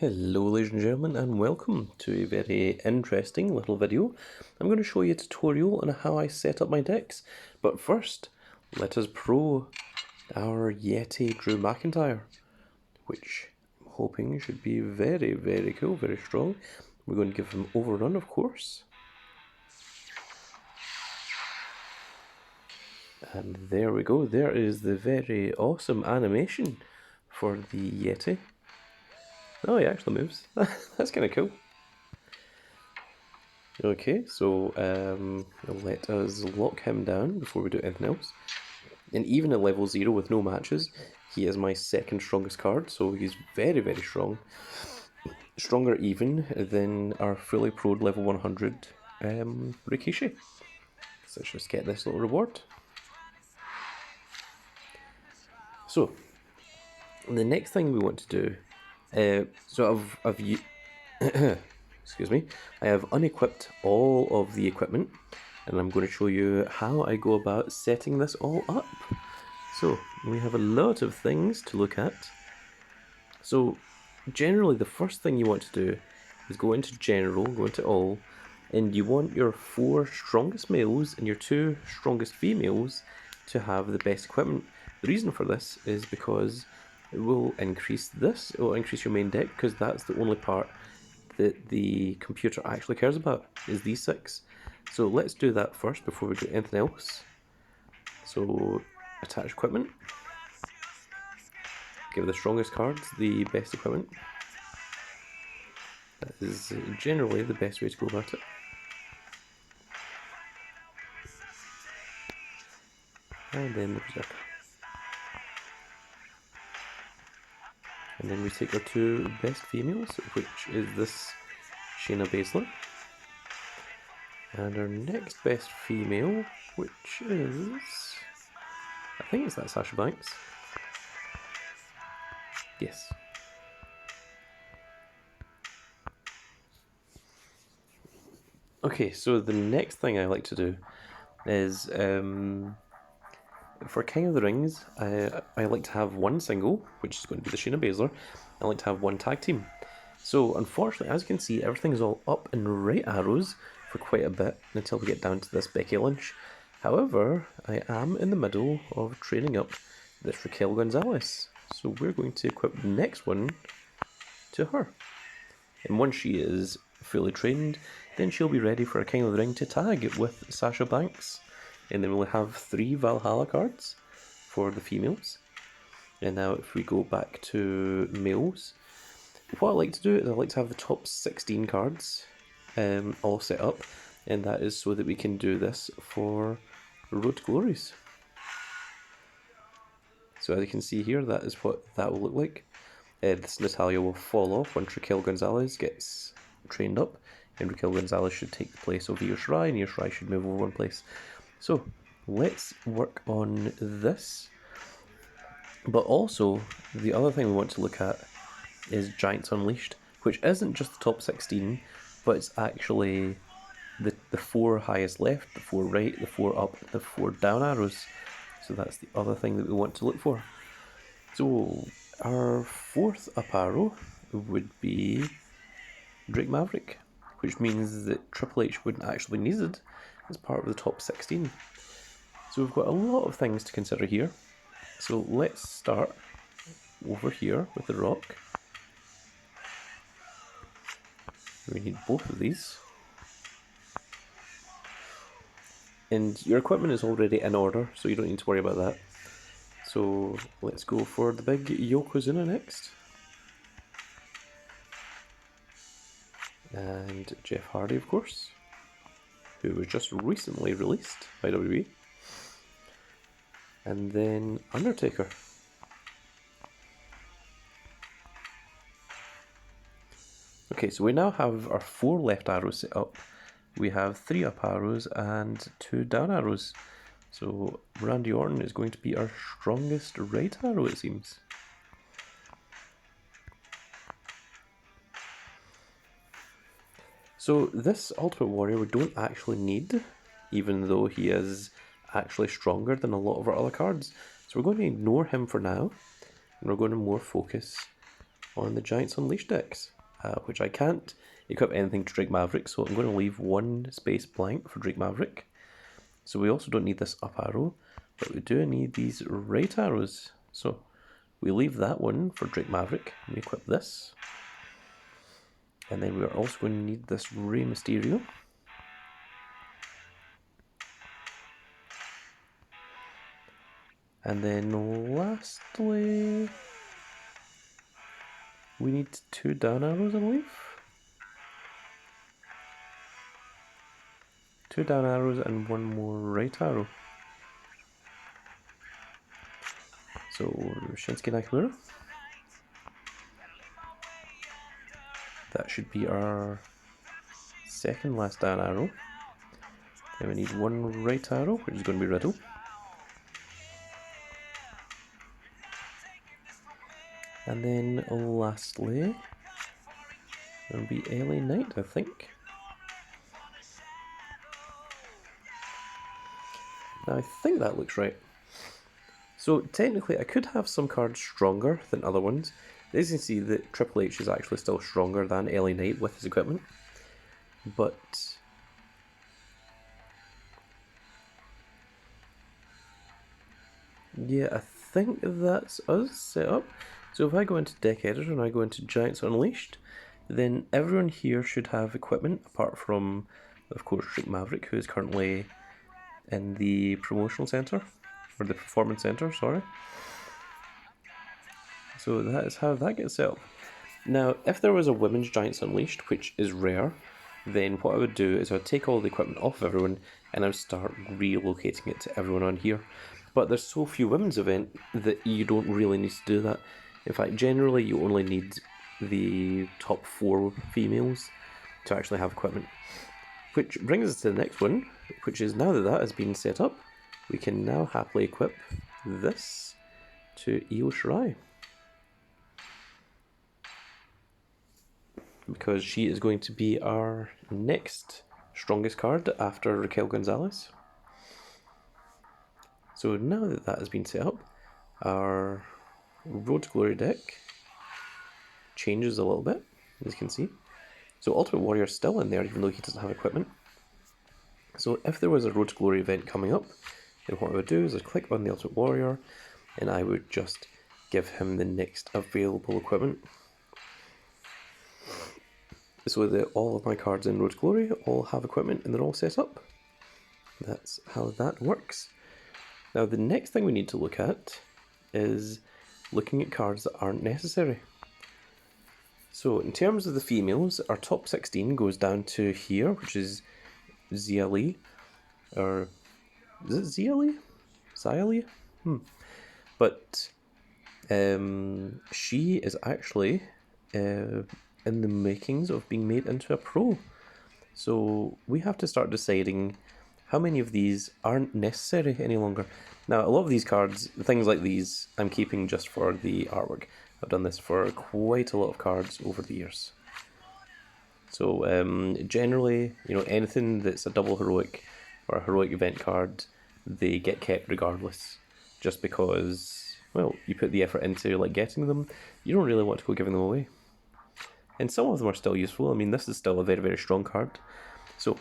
Hello ladies and gentlemen, and welcome to a very interesting little video. I'm going to show you a tutorial on how I set up my decks, but first let us pro our Yeti Drew Mcintyre, which I'm hoping should be very cool, very strong. We're going to give him overrun, of course. And there we go, there is the very awesome animation for the Yeti. Oh, he actually moves. That's kind of cool. Okay, so let us lock him down before we do anything else. And even at level 0 with no matches, he is my second strongest card, so he's very strong. Stronger even than our fully pro'd level 100 Rikishi. So let's just get this little reward. So, the next thing we want to do, excuse me, I have unequipped all of the equipment, and I'm going to show you how I go about setting this all up. So, we have a lot of things to look at. So, generally the first thing you want to do is go into General, go into All, and you want your 4 strongest males and your 2 strongest females to have the best equipment. The reason for this is because it will increase your main deck, because that's the only part that the computer actually cares about, is these 6. So let's do that first before we do anything else. So attach equipment, give the strongest cards the best equipment. That is generally the best way to go about it. And then the Berserker. And then we take our 2 best females, which is this Shayna Baszler. And our next best female, which is, I think it's that Sasha Banks. Yes. Okay, so the next thing I like to do is, for King of the Rings, I like to have 1 single, which is going to be the Shayna Baszler. I like to have 1 tag team. So unfortunately, as you can see, everything is all up and right arrows for quite a bit until we get down to this Becky Lynch. However, I am in the middle of training up this Raquel Gonzalez. So we're going to equip the next one to her. And once she is fully trained, then she'll be ready for a King of the Ring to tag with Sasha Banks. And then we'll have 3 Valhalla cards for the females. And now if we go back to males, what I like to do is I like to have the top 16 cards all set up. And that is so that we can do this for Road to Glories. So as you can see here, that is what that will look like. This Natalia will fall off once Raquel Gonzalez gets trained up. And Raquel Gonzalez should take the place of Io Shirai, and Io Shirai should move over 1 place. So let's work on this. But also, the other thing we want to look at is Giants Unleashed, which isn't just the top 16, but it's actually the 4 highest left, the 4 right, the 4 up, the 4 down arrows. So that's the other thing that we want to look for. So our 4th up arrow would be Drake Maverick, which means that Triple H wouldn't actually be needed as part of the top 16. So we've got a lot of things to consider here. So let's start over here with the Rock. We need both of these. And your equipment is already in order, so you don't need to worry about that. So let's go for the big Yokozuna next. And Jeff Hardy, of course, who was just recently released by WWE. And then Undertaker. Okay, so we now have our 4 left arrows set up. We have 3 up arrows and 2 down arrows. So Randy Orton is going to be our strongest right arrow, it seems. So this Ultimate Warrior we don't actually need, even though he is actually stronger than a lot of our other cards. So we're going to ignore him for now, and we're going to more focus on the Giants Unleashed decks, which I can't equip anything to Drake Maverick, so I'm going to leave one space blank for Drake Maverick. So we also don't need this up arrow, but we do need these right arrows. So we leave that one for Drake Maverick, and we equip this. And then we're also going to need this Rey Mysterio. And then lastly, we need 2 down arrows, I believe. 2 down arrows and 1 more right arrow. So Shinsuke Nakamura. That should be our second last down arrow. Then we need 1 right arrow, which is going to be Riddle. And then lastly, it'll be LA Knight, I think. Now I think that looks right. So technically I could have some cards stronger than other ones. As you can see that Triple H is actually still stronger than LA Knight with his equipment. But yeah, I think that's us set up. So if I go into Deck Editor and I go into Giants Unleashed, then everyone here should have equipment, apart from, of course, Drake Maverick, who is currently in the promotional center, or the performance center, sorry. So that is how that gets set up. Now, if there was a women's Giants Unleashed, which is rare, then what I would do is I would take all the equipment off of everyone and I would start relocating it to everyone on here. But there's so few women's event that you don't really need to do that. In fact, generally you only need the top 4 females to actually have equipment. Which brings us to the next one, which is now that that has been set up, we can now happily equip this to Io Shirai. Because she is going to be our next strongest card after Raquel Gonzalez. So now that that has been set up, our Road to Glory deck changes a little bit, as you can see. So Ultimate Warrior is still in there, even though he doesn't have equipment. So if there was a Road to Glory event coming up, then what I would do is I'd click on the Ultimate Warrior, and I would just give him the next available equipment. So that all of my cards in Road to Glory all have equipment and they're all set up. That's how that works. Now the next thing we need to look at is looking at cards that aren't necessary. So in terms of the females, our top 16 goes down to here, which is Xia Li, or is it Xia Li? Xia Li? But she is actually in the makings of being made into a pro. So we have to start deciding how many of these aren't necessary any longer. Now, a lot of these cards, things like these, I'm keeping just for the artwork. I've done this for quite a lot of cards over the years. So generally, you know, anything that's a double heroic or a heroic event card, they get kept regardless. Just because, well, you put the effort into like getting them, you don't really want to go giving them away. And some of them are still useful. I mean, this is still a very, very strong card. So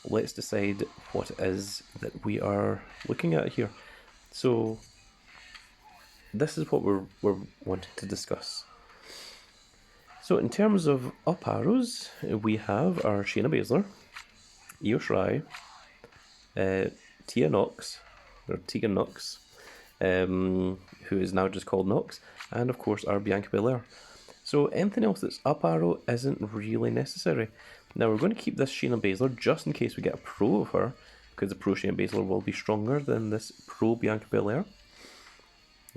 let's decide what it is that we are looking at here. So this is what we're wanting to discuss. So in terms of up arrows, we have our Shayna Baszler, Io Shirai, Tegan Nox, who is now just called Nox, and of course our Bianca Belair. So anything else that's up arrow isn't really necessary. Now we're going to keep this Shayna Baszler just in case we get a pro of her, because the pro Shayna Baszler will be stronger than this pro Bianca Belair.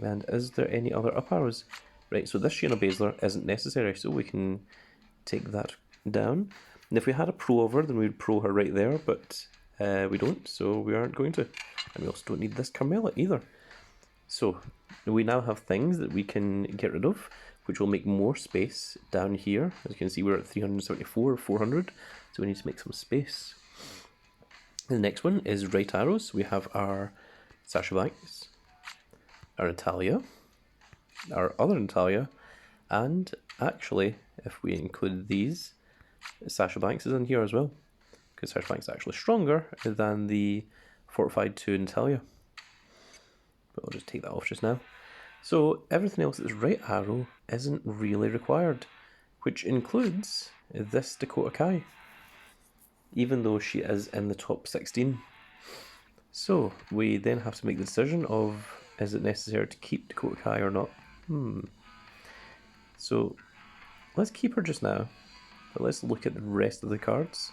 And is there any other up arrows? Right, so this Shayna Baszler isn't necessary, so we can take that down. And if we had a pro of her, then we would pro her right there, but we don't, so we aren't going to. And we also don't need this Carmella either. So we now have things that we can get rid of, which will make more space down here. As you can see, we're at 374 or 400, so we need to make some space. The next one is right arrows. We have our Sasha Banks, our Natalya, our other Natalya, and actually, if we include these, Sasha Banks is in here as well, because Sasha Banks is actually stronger than the Fortified 2 Natalia. But I'll just take that off just now. So everything else that's right arrow isn't really required, which includes this Dakota Kai, even though she is in the top 16. So we then have to make the decision of, is it necessary to keep Dakota Kai or not? So let's keep her just now, but let's look at the rest of the cards.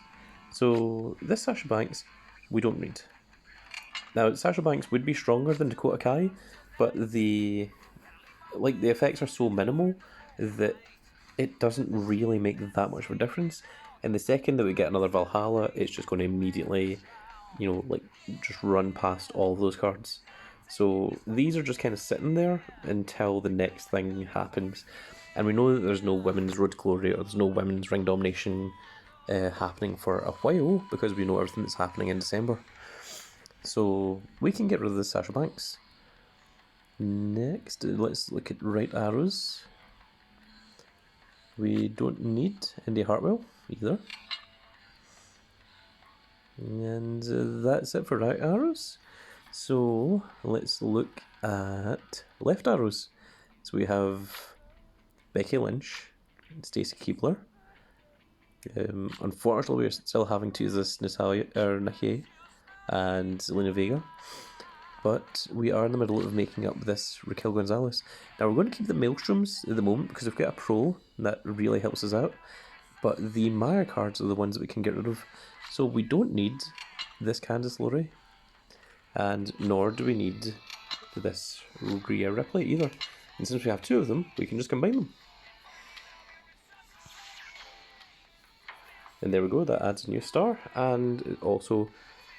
So this Sasha Banks, we don't need. Now Sasha Banks would be stronger than Dakota Kai, but the effects are so minimal that it doesn't really make that much of a difference. And the second that we get another Valhalla, it's just going to immediately, just run past all of those cards. So these are just kind of sitting there until the next thing happens. And we know that there's no women's Road to Glory or there's no women's Ring Domination happening for a while, because we know everything that's happening in December. So we can get rid of the Sasha Banks. Next, let's look at right arrows. We don't need Indy Hartwell either. And that's it for right arrows. So let's look at left arrows. So we have Becky Lynch, Stacy Keibler. Unfortunately, we're still having to use this Nikki and Zelina Vega. But we are in the middle of making up this Raquel Gonzalez. Now we're going to keep the Maelstroms at the moment because we've got a pro that really helps us out. But the Maya cards are the ones that we can get rid of. So we don't need this Candice LeRae. And nor do we need this Rhea Ripley either. And since we have two of them, we can just combine them. And there we go, that adds a new star. And it also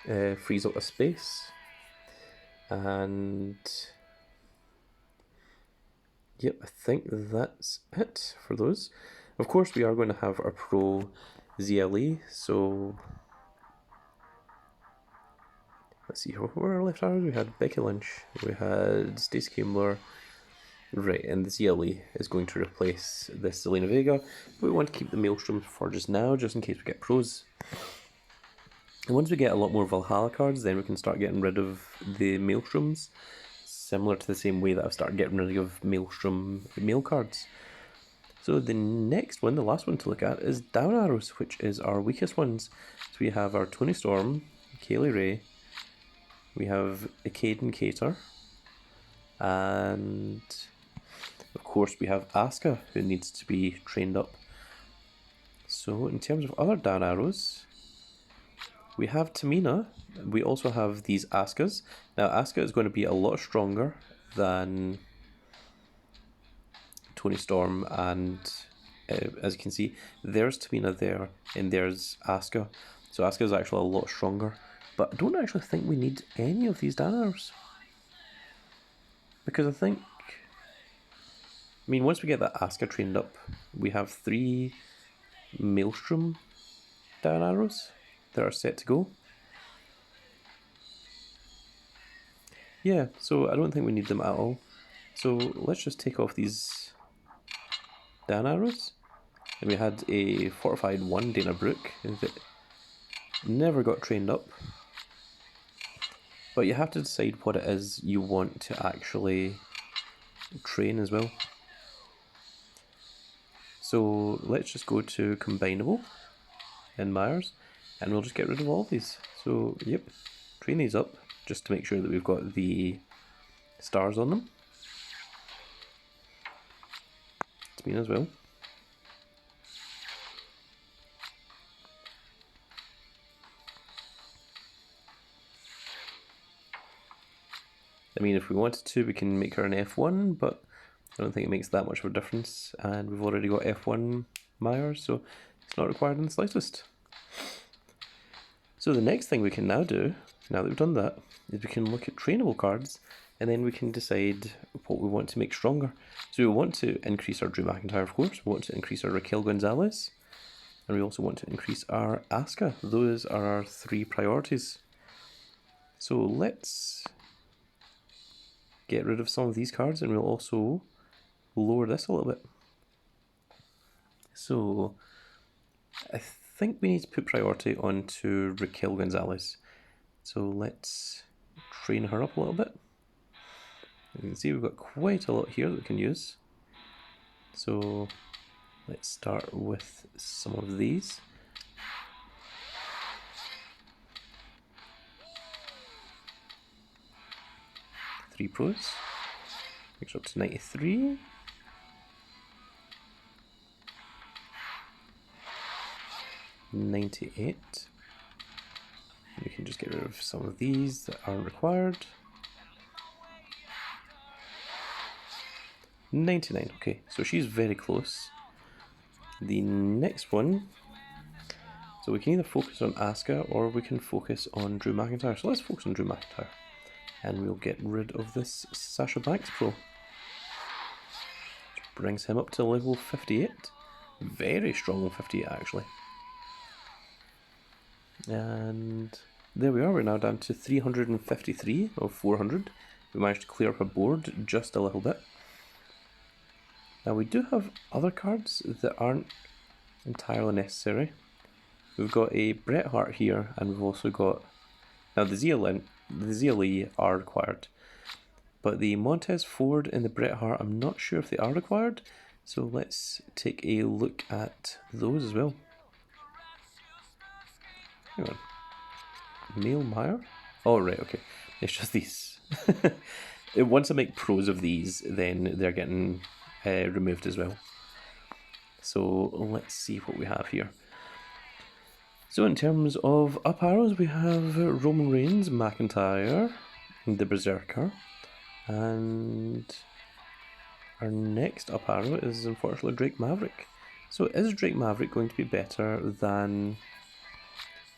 frees up a space. And yep, I think that's it for those. Of course, we are going to have our pro ZLE, so let's see, what were our left arrows? We had Becky Lynch, we had Stacey Keibler, right, and the ZLE is going to replace this Zelina Vega. We want to keep the Maelstrom for just now, just in case we get pros. And once we get a lot more Valhalla cards, then we can start getting rid of the Maelstroms, similar to the same way that I've started getting rid of Maelstrom mail cards. So the next one, the last one to look at, is down arrows, which is our weakest ones. So we have our Toni Storm, Kaylee Ray, we have Caden Cater, and of course we have Asuka, who needs to be trained up. So in terms of other down arrows, we have Tamina. We also have these Askas. Now Asuka is going to be a lot stronger than Toni Storm, and as you can see, there's Tamina there, and there's Asuka. So Asuka is actually a lot stronger. But I don't actually think we need any of these down arrows. Because I mean, once we get that Asuka trained up, we have 3 Maelstrom down arrows that are set to go. Yeah, so I don't think we need them at all. So let's just take off these down arrows. And we had a fortified 1 Dana Brooke that never got trained up. But you have to decide what it is you want to actually train as well. So let's just go to Combinable in Myers, and we'll just get rid of all of these. So yep, train these up just to make sure that we've got the stars on them. Tamina as well. I mean, if we wanted to, we can make her an F1, but I don't think it makes that much of a difference, and we've already got F1 Myers, so it's not required in the slightest. So the next thing we can now do, now that we've done that, is we can look at trainable cards, and then we can decide what we want to make stronger. So we want to increase our Drew McIntyre, of course, we want to increase our Raquel Gonzalez, and we also want to increase our Asuka. Those are our 3 priorities. So let's get rid of some of these cards, and we'll also lower this a little bit. So I think we need to put priority onto Raquel Gonzalez. So let's train her up a little bit. You can see we've got quite a lot here that we can use. So let's start with some of these. Three pros. Makes her up to 93. $98. We can just get rid of some of these that aren't required. 99. Okay, so she's very close. The next one, so we can either focus on Asuka or we can focus on Drew McIntyre. So let's focus on Drew McIntyre, and we'll get rid of this Sasha Banks Pro. Which brings him up to level 58. Very strong 58 actually. And there we are, we're now down to 353 of 400. We managed to clear up a board just a little bit. Now we do have other cards that aren't entirely necessary. We've got a Bret Hart here, and we've also got... Now the Zia Lee are required, but the Montez Ford and the Bret Hart, I'm not sure if they are required, so let's take a look at those as well. Hang on. Neil Meyer? Oh, right, okay. It's just these. Once I make pros of these, then they're getting removed as well. So let's see what we have here. So in terms of up arrows, we have Roman Reigns, McIntyre, the Berserker, and our next up arrow is unfortunately Drake Maverick. So is Drake Maverick going to be better than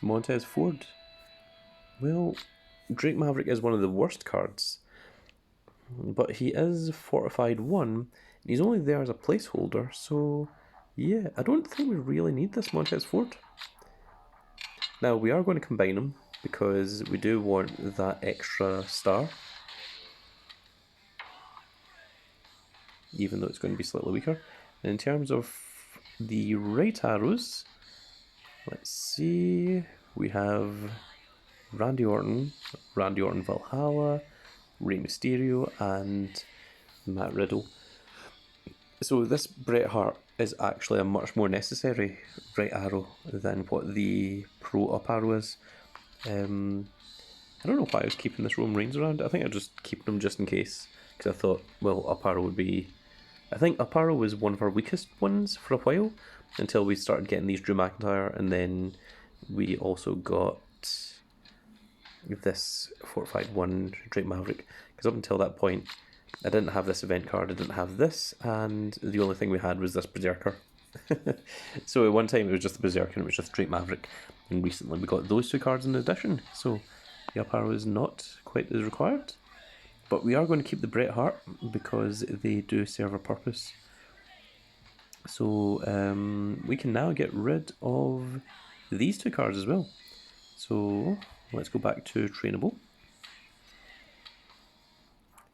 Montez Ford? Well, Drake Maverick is one of the worst cards, but he is fortified 1, and he's only there as a placeholder, so yeah, I don't think we really need this Montez Ford. Now we are going to combine them because we do want that extra star, even though it's going to be slightly weaker. And in terms of the right arrows, let's see, we have Randy Orton Valhalla, Rey Mysterio, and Matt Riddle. So this Bret Hart is actually a much more necessary right arrow than what the pro up arrow is. I don't know why I was keeping this Roman Reigns around. I think I just keep them just in case, because I thought, well, up arrow would be... I think up arrow was one of our weakest ones for a while, until we started getting these Drew McIntyre, and then we also got this fortified 1 Drake Maverick, because up until that point I didn't have this event card, I didn't have this, and the only thing we had was this Berserker. So at one time it was just the Berserker and it was just Drake Maverick, and recently we got those 2 cards in addition, so the up arrow is not quite as required. But we are going to keep the Bret Hart because they do serve a purpose. So we can now get rid of these 2 cards as well. So let's go back to trainable.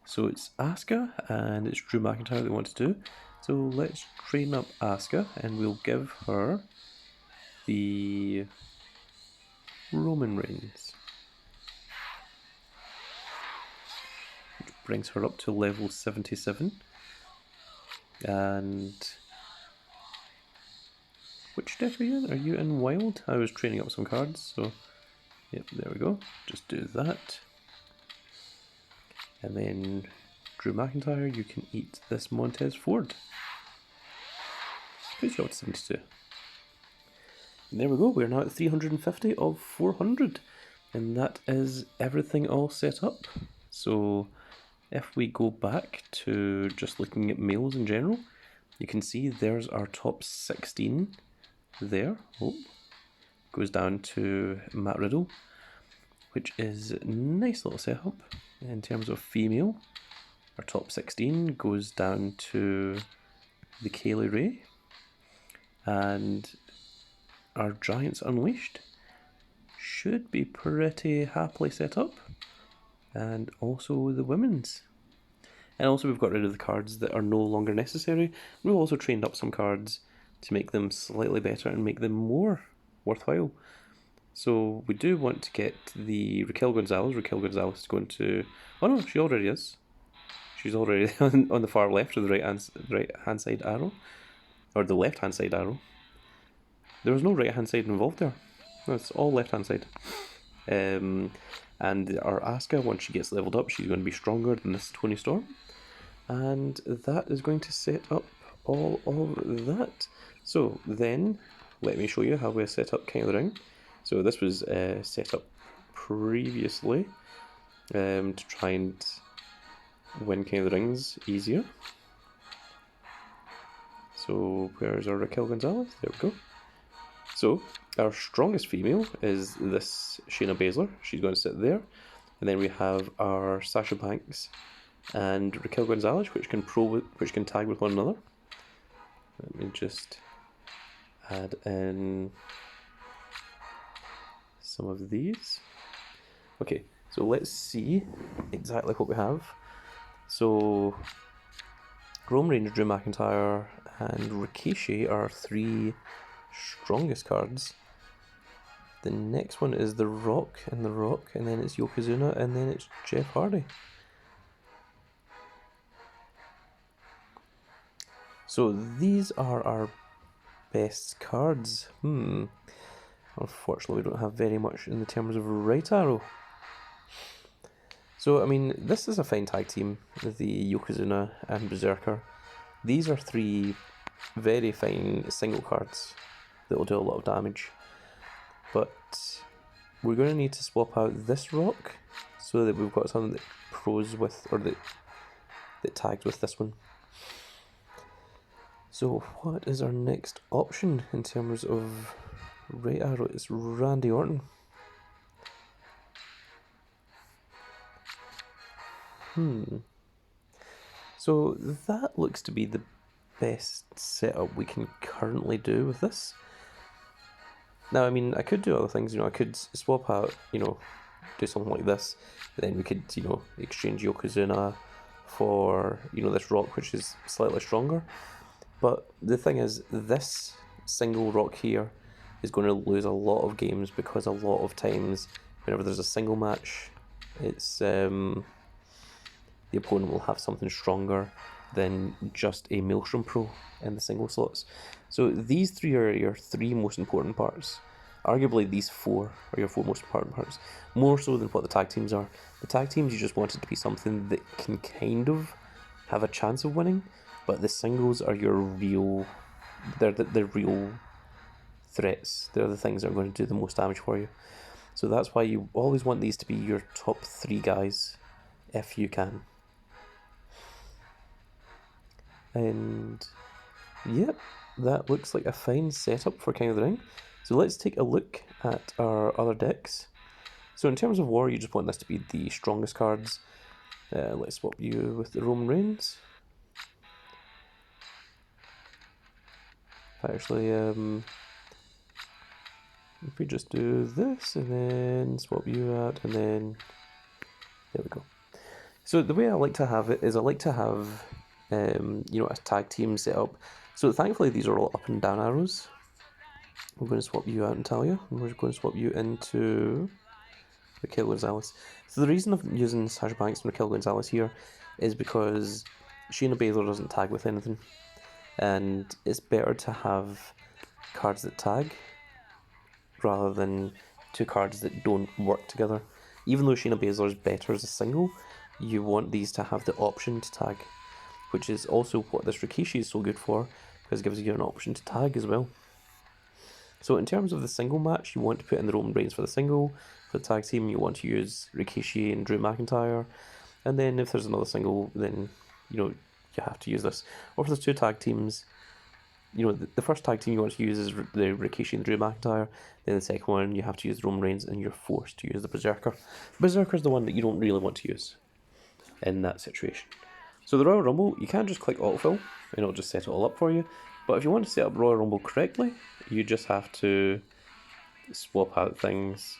So it's Asuka and it's Drew McIntyre that we want to do. So let's train up Asuka and we'll give her the Roman Reigns, which brings her up to level 77. And which deck are you in? Are you in Wild? I was training up some cards, so yep, there we go. Just do that. And then Drew McIntyre, you can eat this Montez Ford. Puts you up to 72. And there we go, we're now at 350 of 400. And that is everything all set up. So if we go back to just looking at males in general, you can see there's our top 16 there. Oh, goes down to Matt Riddle, which is a nice little setup. In terms of female, our top 16 goes down to the Kaylee Ray, and our Giants Unleashed should be pretty happily set up, and also the women's. And also we've got rid of the cards that are no longer necessary. We've also trained up some cards to make them slightly better and make them more worthwhile. So we do want to get the Raquel Gonzalez. Raquel Gonzalez is going to... Oh no, she already is. She's already on the far left of the right hand side arrow. Or the left hand side arrow. There was no right hand side involved there. No, it's all left hand side. And our Asuka, once she gets leveled up, she's going to be stronger than this Toni Storm. And that is going to set up all of that. So then, let me show you how we set up King of the Ring. So this was set up previously to try and win King of the Rings easier. So where's our Raquel Gonzalez? There we go. So our strongest female is this Shayna Baszler. She's going to sit there. And then we have our Sasha Banks and Raquel Gonzalez, which can tag with one another. Let me just add in some of these. Okay, so let's see exactly what we have. So Roman Reigns, Drew McIntyre, and Rikishi are our 3 strongest cards. The next one is The Rock, and then it's Yokozuna, and then it's Jeff Hardy. So these are our best cards. Unfortunately, we don't have very much in the terms of right arrow. So, I mean, this is a fine tag team, the Yokozuna and Berserker. These are 3 very fine single cards that will do a lot of damage. But we're going to need to swap out this Rock so that we've got something that pros with, or that tags with this one. So what is our next option in terms of right arrow? It's Randy Orton. So that looks to be the best setup we can currently do with this. Now, I mean, I could do other things, I could swap out, do something like this. Then we could, exchange Yokozuna for, this Rock, which is slightly stronger. But the thing is, this single Rock here is going to lose a lot of games because a lot of times, whenever there's a single match, it's the opponent will have something stronger than just a Maelstrom Pro in the single slots. So these 3 are your 3 most important parts. Arguably these 4 are your 4 most important parts, more so than what the tag teams are. The tag teams, you just want it to be something that can kind of have a chance of winning, but the singles are your real, they're the real threats. They're the things that are going to do the most damage for you. So that's why you always want these to be your top 3 guys, if you can. And yep, that looks like a fine setup for King of the Ring. So let's take a look at our other decks. So in terms of war, you just want this to be the strongest cards. Let's swap you with the Roman Reigns. Actually, if we just do this and then swap you out, and then there we go. So the way I like to have it is I like to have a tag team set up. So thankfully these are all up and down arrows. I'm going to swap you out, Natalia, and we're going to swap you into Raquel Gonzalez. So the reason I'm using Sasha Banks and Raquel Gonzalez here is because Shayna Baszler doesn't tag with anything, and it's better to have cards that tag rather than 2 cards that don't work together. Even though Shayna Baszler is better as a single, you want these to have the option to tag, which is also what this Rikishi is so good for, because it gives you an option to tag as well. So in terms of the single match, you want to put in the Roman Reigns for the single. For the tag team, you want to use Rikishi and Drew McIntyre. And then if there's another single, then, you have to use this. Or if there's 2 tag teams, the first tag team you want to use is the Rikishi and Drew McIntyre. Then the second one, you have to use the Roman Reigns, and you're forced to use the Berserker. Berserker's the one that you don't really want to use in that situation. So the Royal Rumble, you can just click autofill and it'll just set it all up for you. But if you want to set up Royal Rumble correctly, you just have to swap out things.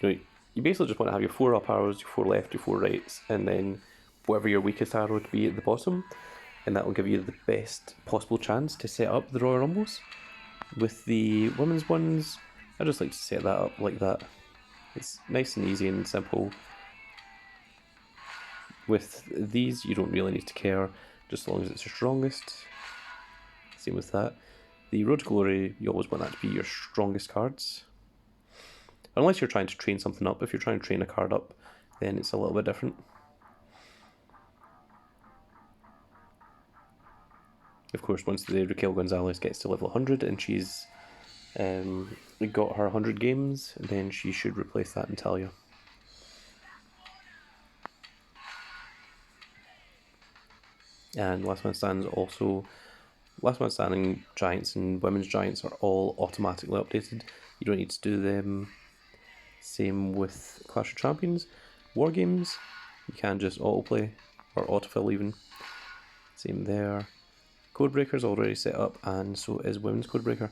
You basically just want to have your 4 up arrows, your 4 left, your 4 rights, and then whatever your weakest arrow would be at the bottom. and that will give you the best possible chance to set up the Royal Rumbles. With the women's ones, I just like to set that up like that. It's nice and easy and simple. With these, you don't really need to care, just as long as it's your strongest. Same with that. The Road to Glory, you always want that to be your strongest cards. Unless you're trying to train something up. If you're trying to train a card up, then it's a little bit different. Of course, once the Raquel Gonzalez gets to level 100 and she's got her 100 games, then she should replace that in Talia. And Last Man Standing also, Last Man Standing Giants and Women's Giants are all automatically updated. You don't need to do them. Same with Clash of Champions. War Games, you can just autoplay or autofill even. Same there. Codebreaker's already set up, and so is Women's Codebreaker.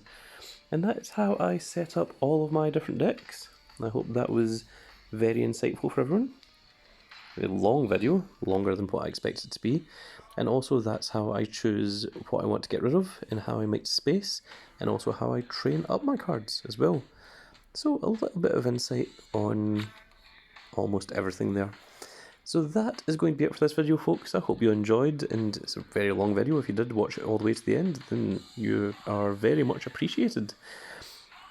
And that is how I set up all of my different decks. I hope that was very insightful for everyone. A long video, longer than what I expected it to be. And also that's how I choose what I want to get rid of and how I make space, and also how I train up my cards as well. So a little bit of insight on almost everything there. So that is going to be it for this video, folks. I hope you enjoyed, and it's a very long video. If you did watch it all the way to the end, then you are very much appreciated.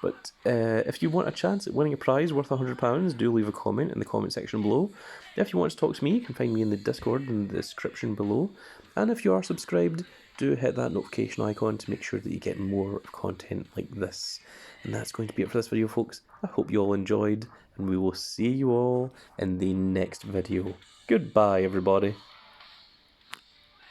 But if you want a chance at winning a prize worth £100, do leave a comment in the comment section below. If you want to talk to me, you can find me in the Discord in the description below. And if you are subscribed, do hit that notification icon to make sure that you get more content like this. And that's going to be it for this video, folks. I hope you all enjoyed, and we will see you all in the next video. Goodbye, everybody.